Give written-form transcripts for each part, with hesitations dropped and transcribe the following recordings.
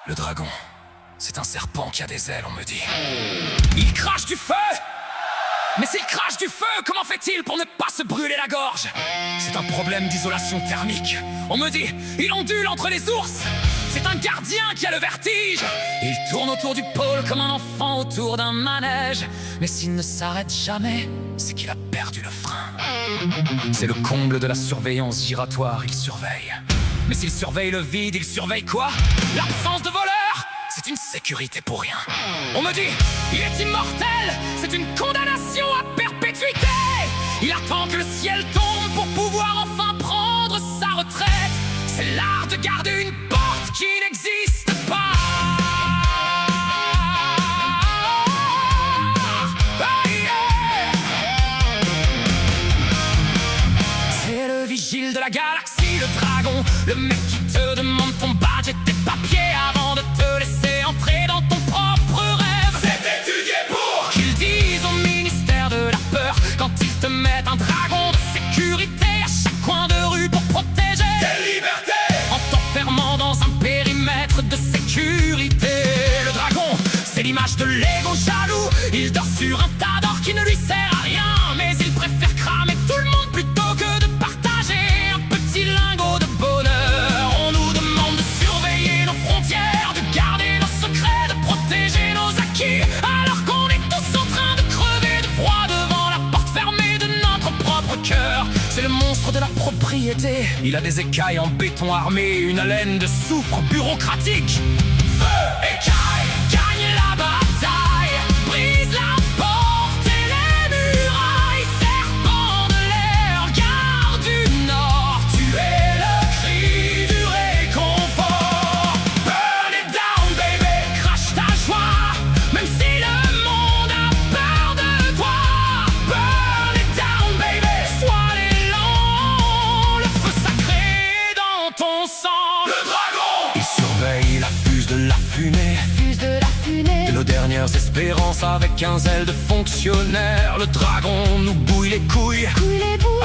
Le dragon, c'est un serpent qui a des ailes, on me dit. Il crache du feu! Mais s'il crache du feu, comment fait-il pour ne pas se brûler la gorge? C'est un problème d'isolation thermique. On me dit, il ondule entre les ours. C'est un gardien qui a le vertige. Il tourne autour du pôle comme un enfant autour d'un manège. Mais s'il ne s'arrête jamais, c'est qu'il a perdu le frein. C'est le comble de la surveillance giratoire, il surveille. Mais s'il surveille le vide, il surveille quoi? L'absence de voleurs! C'est une sécurité pour rien. On me dit, il est immortel. C'est une condamnation à perpétuité. Il attend que le ciel tombe pour pouvoir enfin prendre sa retraite. C'est l'art de garder une porte qui n'existe pas. C'est le vigile de la galaxie, le dragon. Le mec qui te demande ton badge et tes papiers avant de te laisser entrer dans ton propre rêve. C'est étudié pour qu'ils disent au ministère de la peur quand ils te mettent un dragon de sécurité à chaque coin de rue pour protéger tes libertés, en t'enfermant dans un périmètre de sécurité. Le dragon, c'est l'image de l'ego jaloux. Il dort sur un tas d'or qui ne lui sert à rien, mais il préfère cramer tout le monde plutôt que de partager un petit lingot de bonheur. On nous demande de surveiller nos frontières, de garder nos secrets, de protéger nos acquis, alors qu'on est tous en train de crever de froid devant la porte fermée de notre propre cœur. C'est le monstre de la propriété. Il a des écailles en béton armé, une haleine de soufre bureaucratique. Feu, écaille, gagne la bataille, brise la porte et les murailles. Serpent de l'air, garde du nord, tu es le cri du réconfort. Burn it down baby, crache ta joie, même si le monde a peur de toi. Burn it down baby, sois l'élan, le feu sacré dans ton sang. Le dragon, il surveille la fuse de la fumée, de nos dernières espérances avec un zèle de fonctionnaire. Le dragon nous bouille les couilles,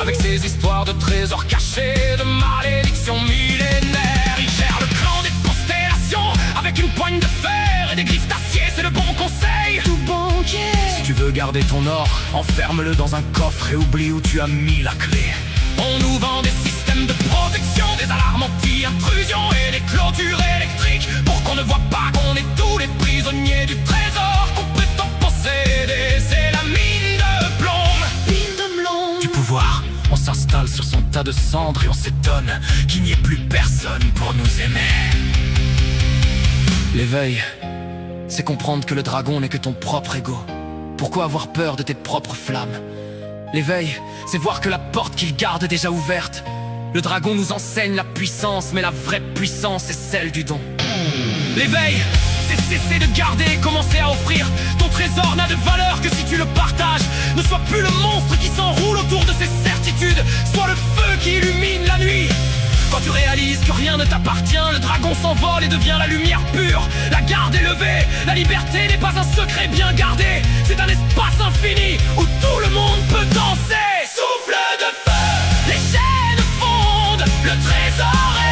avec ses histoires de trésors cachés, de malédictions millénaires. Il gère le clan des constellations avec une poigne de fer et des griffes d'acier, c'est le bon conseil. Tout banquier. Si tu veux garder ton or, enferme-le dans un coffre et oublie où tu as mis la clé. On nous vend des systèmes de protection, des alarmes anti-intrusion et des clôtures électriques pour qu'on ne voit pas qu'on est tous les prisonniers du trésor qu'on prétend posséder. C'est la mine de plomb. Du pouvoir, on s'installe sur son tas de cendres et on s'étonne qu'il n'y ait plus personne pour nous aimer. L'éveil, c'est comprendre que le dragon n'est que ton propre ego. Pourquoi avoir peur de tes propres flammes? L'éveil, c'est voir que la porte qu'il garde est déjà ouverte. Le dragon nous enseigne la puissance, mais la vraie puissance est celle du don. L'éveil, c'est cesser de garder et commencer à offrir. Ton trésor n'a de valeur que si tu le partages. Ne sois plus le monstre qui s'enroule autour de ses certitudes. Sois le feu qui illumine la nuit. Quand tu réalises que rien ne t'appartient, le dragon s'envole et devient la lumière pure. La garde est levée, la liberté n'est pas un secret bien gardé. C'est un espace infini où tout le monde peut danser. Souffle de feu, les chaînes fondent, le trésor est